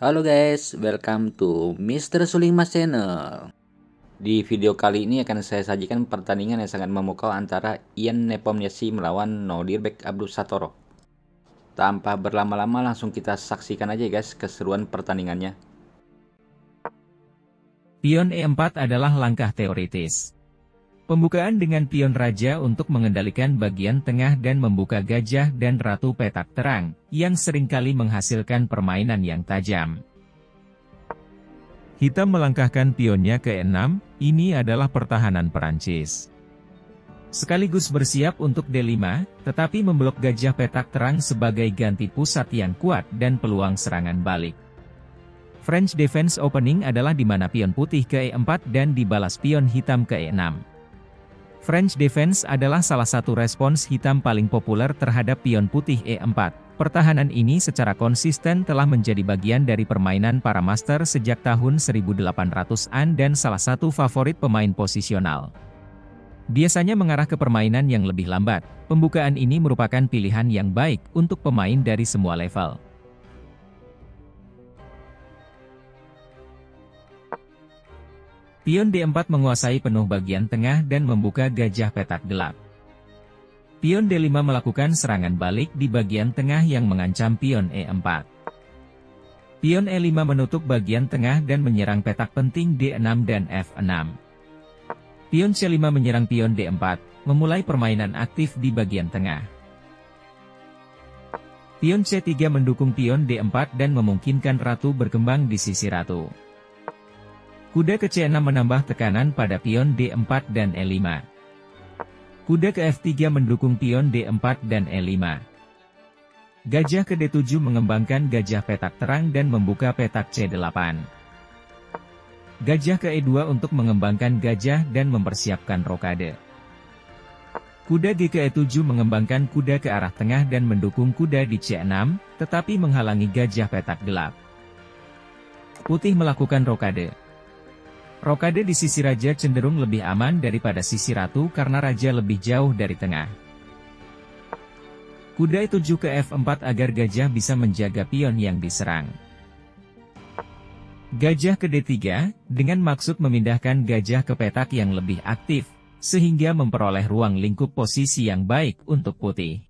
Halo guys, welcome to Mr. Sulimas Channel. Di video kali ini akan saya sajikan pertandingan yang sangat memukau antara Ian Nepomniachtchi melawan Nodirbek Abdusattorov. Tanpa berlama-lama langsung kita saksikan aja guys keseruan pertandingannya. Pion E4 adalah langkah teoritis. Pembukaan dengan pion raja untuk mengendalikan bagian tengah dan membuka gajah dan ratu petak terang, yang seringkali menghasilkan permainan yang tajam. Hitam melangkahkan pionnya ke E6, ini adalah pertahanan Perancis. Sekaligus bersiap untuk D5, tetapi memblok gajah petak terang sebagai ganti pusat yang kuat dan peluang serangan balik. French defense opening adalah di mana pion putih ke E4 dan dibalas pion hitam ke E6. French defense adalah salah satu respons hitam paling populer terhadap pion putih E4. Pertahanan ini secara konsisten telah menjadi bagian dari permainan para master sejak tahun 1800-an dan salah satu favorit pemain posisional. Biasanya mengarah ke permainan yang lebih lambat. Pembukaan ini merupakan pilihan yang baik untuk pemain dari semua level. Pion D4 menguasai penuh bagian tengah dan membuka gajah petak gelap. Pion D5 melakukan serangan balik di bagian tengah yang mengancam pion E4. Pion E5 menutup bagian tengah dan menyerang petak penting D6 dan F6. Pion C5 menyerang pion D4, memulai permainan aktif di bagian tengah. Pion C3 mendukung pion D4 dan memungkinkan ratu berkembang di sisi ratu. Kuda ke C6 menambah tekanan pada pion D4 dan E5. Kuda ke F3 mendukung pion D4 dan E5. Gajah ke D7 mengembangkan gajah petak terang dan membuka petak C8. Gajah ke E2 untuk mengembangkan gajah dan mempersiapkan rokade. Kuda G ke E7 mengembangkan kuda ke arah tengah dan mendukung kuda di C6, tetapi menghalangi gajah petak gelap. Putih melakukan rokade. Rokade di sisi raja cenderung lebih aman daripada sisi ratu karena raja lebih jauh dari tengah. Kuda E7 ke F4 agar gajah bisa menjaga pion yang diserang. Gajah ke D3, dengan maksud memindahkan gajah ke petak yang lebih aktif, sehingga memperoleh ruang lingkup posisi yang baik untuk putih.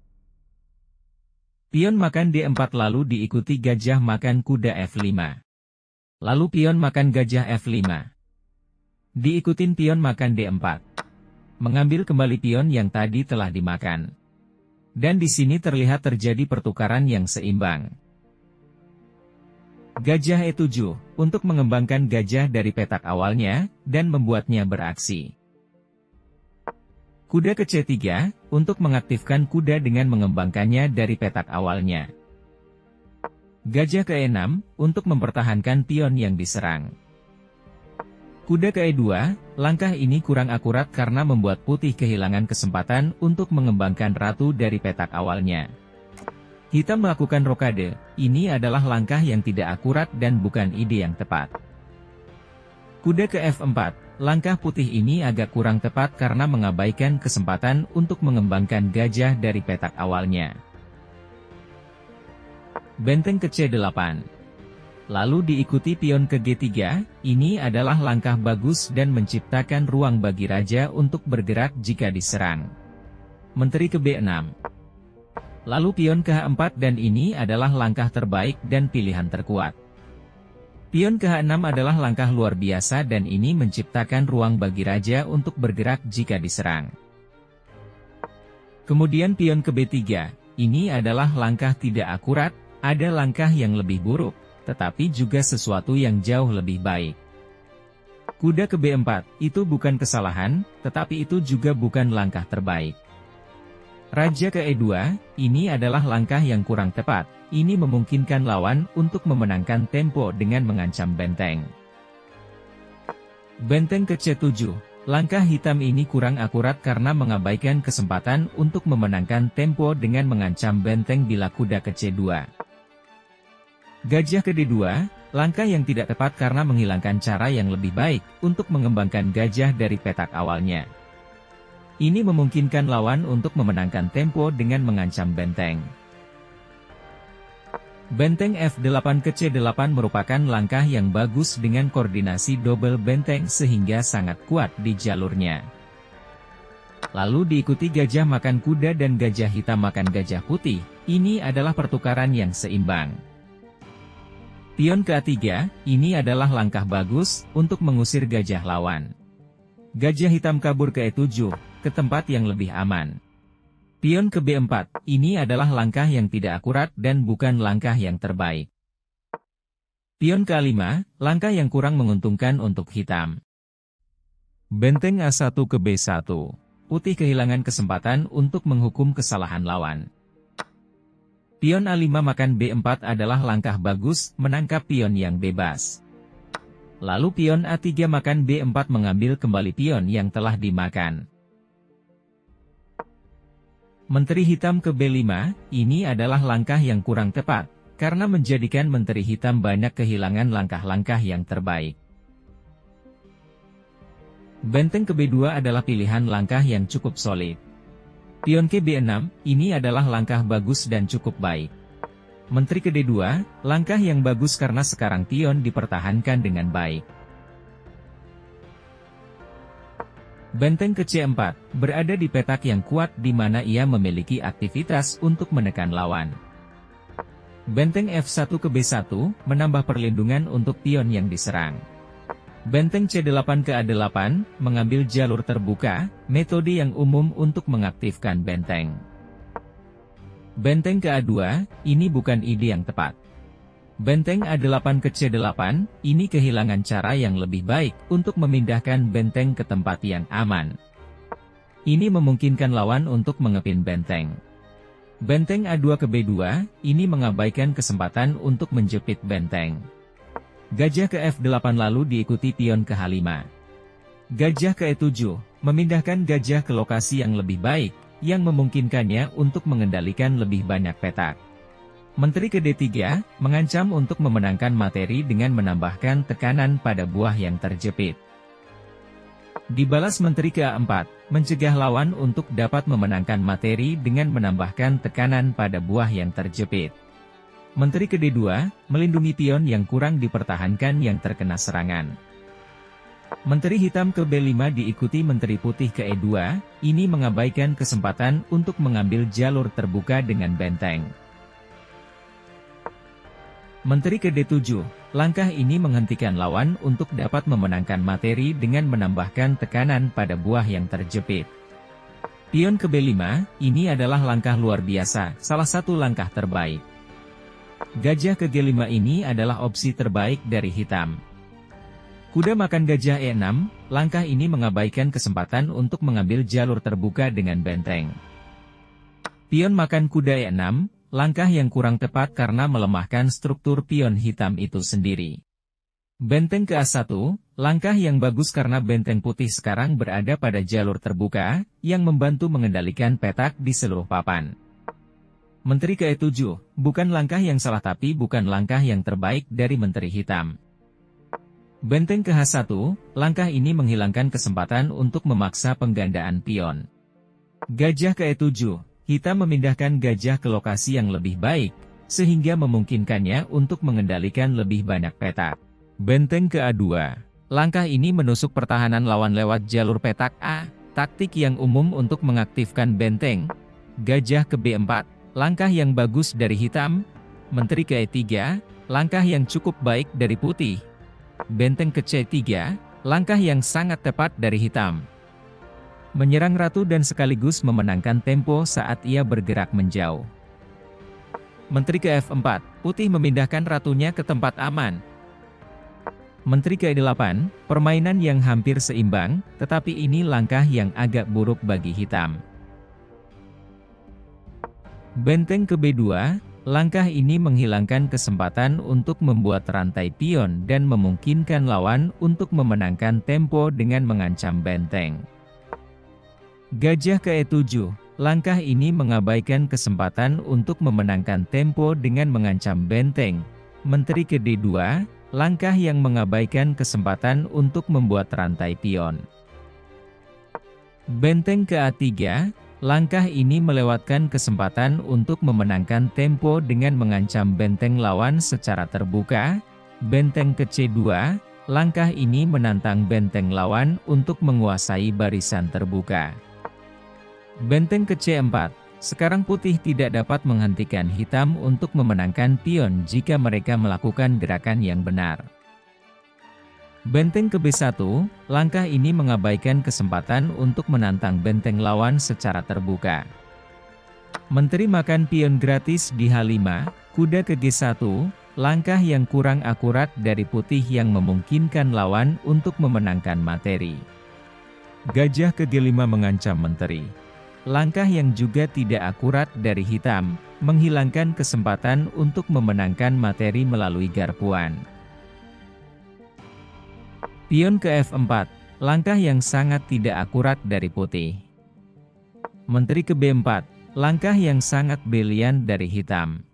Pion makan D4 lalu diikuti gajah makan kuda F5. Lalu pion makan gajah F5. Diikutin pion makan D4. Mengambil kembali pion yang tadi telah dimakan. Dan di sini terlihat terjadi pertukaran yang seimbang. Gajah E7, untuk mengembangkan gajah dari petak awalnya, dan membuatnya beraksi. Kuda ke C3, untuk mengaktifkan kuda dengan mengembangkannya dari petak awalnya. Gajah ke E6, untuk mempertahankan pion yang diserang. Kuda ke E2, langkah ini kurang akurat karena membuat putih kehilangan kesempatan untuk mengembangkan ratu dari petak awalnya. Hitam melakukan rokade, ini adalah langkah yang tidak akurat dan bukan ide yang tepat. Kuda ke F4, langkah putih ini agak kurang tepat karena mengabaikan kesempatan untuk mengembangkan gajah dari petak awalnya. Benteng ke C8. Lalu diikuti pion ke G3, ini adalah langkah bagus dan menciptakan ruang bagi raja untuk bergerak jika diserang. Menteri ke B6. Lalu pion ke H4 dan ini adalah langkah terbaik dan pilihan terkuat. Pion ke H6 adalah langkah luar biasa dan ini menciptakan ruang bagi raja untuk bergerak jika diserang. Kemudian pion ke B3, ini adalah langkah tidak akurat, ada langkah yang lebih buruk, tetapi juga sesuatu yang jauh lebih baik. Kuda ke B4, itu bukan kesalahan, tetapi itu juga bukan langkah terbaik. Raja ke E2, ini adalah langkah yang kurang tepat, ini memungkinkan lawan untuk memenangkan tempo dengan mengancam benteng. Benteng ke C7, langkah hitam ini kurang akurat karena mengabaikan kesempatan untuk memenangkan tempo dengan mengancam benteng bila kuda ke C2. Gajah ke D2, langkah yang tidak tepat karena menghilangkan cara yang lebih baik untuk mengembangkan gajah dari petak awalnya. Ini memungkinkan lawan untuk memenangkan tempo dengan mengancam benteng. Benteng F8 ke C8 merupakan langkah yang bagus dengan koordinasi double benteng sehingga sangat kuat di jalurnya. Lalu diikuti gajah makan kuda dan gajah hitam makan gajah putih. Ini adalah pertukaran yang seimbang. Pion ke A3, ini adalah langkah bagus untuk mengusir gajah lawan. Gajah hitam kabur ke E7, ke tempat yang lebih aman. Pion ke B4, ini adalah langkah yang tidak akurat dan bukan langkah yang terbaik. Pion ke A5, langkah yang kurang menguntungkan untuk hitam. Benteng A1 ke B1, putih kehilangan kesempatan untuk menghukum kesalahan lawan. Pion A5 makan B4 adalah langkah bagus menangkap pion yang bebas. Lalu pion A3 makan B4 mengambil kembali pion yang telah dimakan. Menteri hitam ke B5, ini adalah langkah yang kurang tepat, karena menjadikan menteri hitam banyak kehilangan langkah-langkah yang terbaik. Benteng ke B2 adalah pilihan langkah yang cukup solid. Pion ke B6, ini adalah langkah bagus dan cukup baik. Menteri ke D2, langkah yang bagus karena sekarang pion dipertahankan dengan baik. Benteng ke C4, berada di petak yang kuat di mana ia memiliki aktivitas untuk menekan lawan. Benteng F1 ke B1, menambah perlindungan untuk pion yang diserang. Benteng C8 ke A8, mengambil jalur terbuka, metode yang umum untuk mengaktifkan benteng. Benteng ke A2, ini bukan ide yang tepat. Benteng A8 ke C8, ini kehilangan cara yang lebih baik untuk memindahkan benteng ke tempat yang aman. Ini memungkinkan lawan untuk mengepin benteng. Benteng A2 ke B2, ini mengabaikan kesempatan untuk menjepit benteng. Gajah ke F8 lalu diikuti pion ke H5. Gajah ke E7, memindahkan gajah ke lokasi yang lebih baik, yang memungkinkannya untuk mengendalikan lebih banyak petak. Menteri ke D3, mengancam untuk memenangkan materi dengan menambahkan tekanan pada buah yang terjepit. Dibalas menteri ke A4, mencegah lawan untuk dapat memenangkan materi dengan menambahkan tekanan pada buah yang terjepit. Menteri ke D2, melindungi pion yang kurang dipertahankan yang terkena serangan. Menteri hitam ke B5 diikuti menteri putih ke E2, ini mengabaikan kesempatan untuk mengambil jalur terbuka dengan benteng. Menteri ke D7, langkah ini menghentikan lawan untuk dapat memenangkan materi dengan menambahkan tekanan pada buah yang terjepit. Pion ke B5, ini adalah langkah luar biasa, salah satu langkah terbaik. Gajah ke G5 ini adalah opsi terbaik dari hitam. Kuda makan gajah E6, langkah ini mengabaikan kesempatan untuk mengambil jalur terbuka dengan benteng. Pion makan kuda E6, langkah yang kurang tepat karena melemahkan struktur pion hitam itu sendiri. Benteng ke A1, langkah yang bagus karena benteng putih sekarang berada pada jalur terbuka, yang membantu mengendalikan petak di seluruh papan. Menteri ke E7, bukan langkah yang salah tapi bukan langkah yang terbaik dari menteri hitam. Benteng ke H1, langkah ini menghilangkan kesempatan untuk memaksa penggandaan pion. Gajah ke E7, hitam memindahkan gajah ke lokasi yang lebih baik, sehingga memungkinkannya untuk mengendalikan lebih banyak petak. Benteng ke A2, langkah ini menusuk pertahanan lawan lewat jalur petak A, taktik yang umum untuk mengaktifkan benteng. Gajah ke B4, langkah yang bagus dari hitam. Menteri ke E3, langkah yang cukup baik dari putih. Benteng ke C3, langkah yang sangat tepat dari hitam. Menyerang ratu dan sekaligus memenangkan tempo saat ia bergerak menjauh. Menteri ke F4, putih memindahkan ratunya ke tempat aman. Menteri ke E8, permainan yang hampir seimbang, tetapi ini langkah yang agak buruk bagi hitam. Benteng ke B2, langkah ini menghilangkan kesempatan untuk membuat rantai pion dan memungkinkan lawan untuk memenangkan tempo dengan mengancam benteng. Gajah ke E7, langkah ini mengabaikan kesempatan untuk memenangkan tempo dengan mengancam benteng. Menteri ke D2, langkah yang mengabaikan kesempatan untuk membuat rantai pion. Benteng ke A3, Langkah ini melewatkan kesempatan untuk memenangkan tempo dengan mengancam benteng lawan secara terbuka. Benteng ke C2, langkah ini menantang benteng lawan untuk menguasai barisan terbuka. Benteng ke C4, sekarang putih tidak dapat menghentikan hitam untuk memenangkan pion jika mereka melakukan gerakan yang benar. Benteng ke B1, langkah ini mengabaikan kesempatan untuk menantang benteng lawan secara terbuka. Menteri makan pion gratis di H5, kuda ke G1, langkah yang kurang akurat dari putih yang memungkinkan lawan untuk memenangkan materi. Gajah ke G5 mengancam menteri. Langkah yang juga tidak akurat dari hitam, menghilangkan kesempatan untuk memenangkan materi melalui garpuan. Pion ke F4, langkah yang sangat tidak akurat dari putih. Menteri ke B4, langkah yang sangat brilian dari hitam.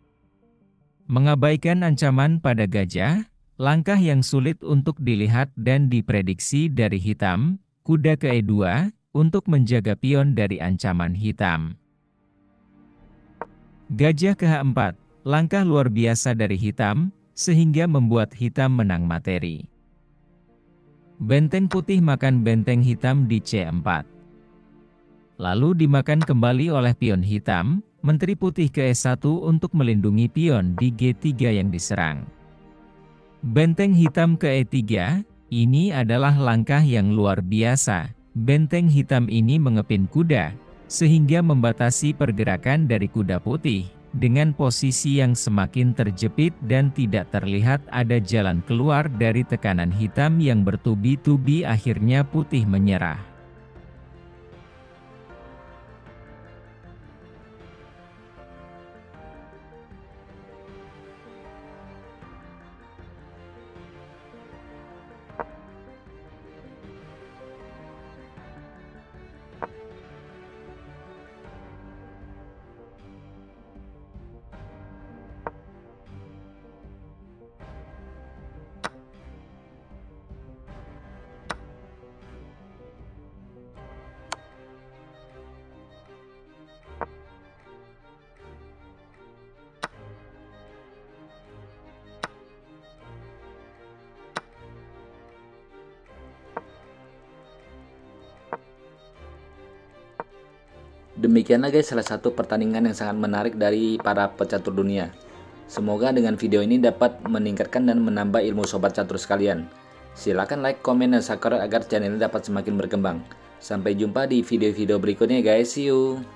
Mengabaikan ancaman pada gajah, langkah yang sulit untuk dilihat dan diprediksi dari hitam. Kuda ke E2, untuk menjaga pion dari ancaman hitam. Gajah ke H4, langkah luar biasa dari hitam, sehingga membuat hitam menang materi. Benteng putih makan benteng hitam di C4. Lalu dimakan kembali oleh pion hitam, menteri putih ke E1 untuk melindungi pion di G3 yang diserang. Benteng hitam ke E3, ini adalah langkah yang luar biasa. Benteng hitam ini mengepin kuda, sehingga membatasi pergerakan dari kuda putih. Dengan posisi yang semakin terjepit dan tidak terlihat ada jalan keluar dari tekanan hitam yang bertubi-tubi, akhirnya putih menyerah. Demikianlah guys salah satu pertandingan yang sangat menarik dari para pecatur dunia. Semoga dengan video ini dapat meningkatkan dan menambah ilmu sobat catur sekalian. Silahkan like, komen, dan subscribe agar channel ini dapat semakin berkembang. Sampai jumpa di video-video berikutnya guys, see you!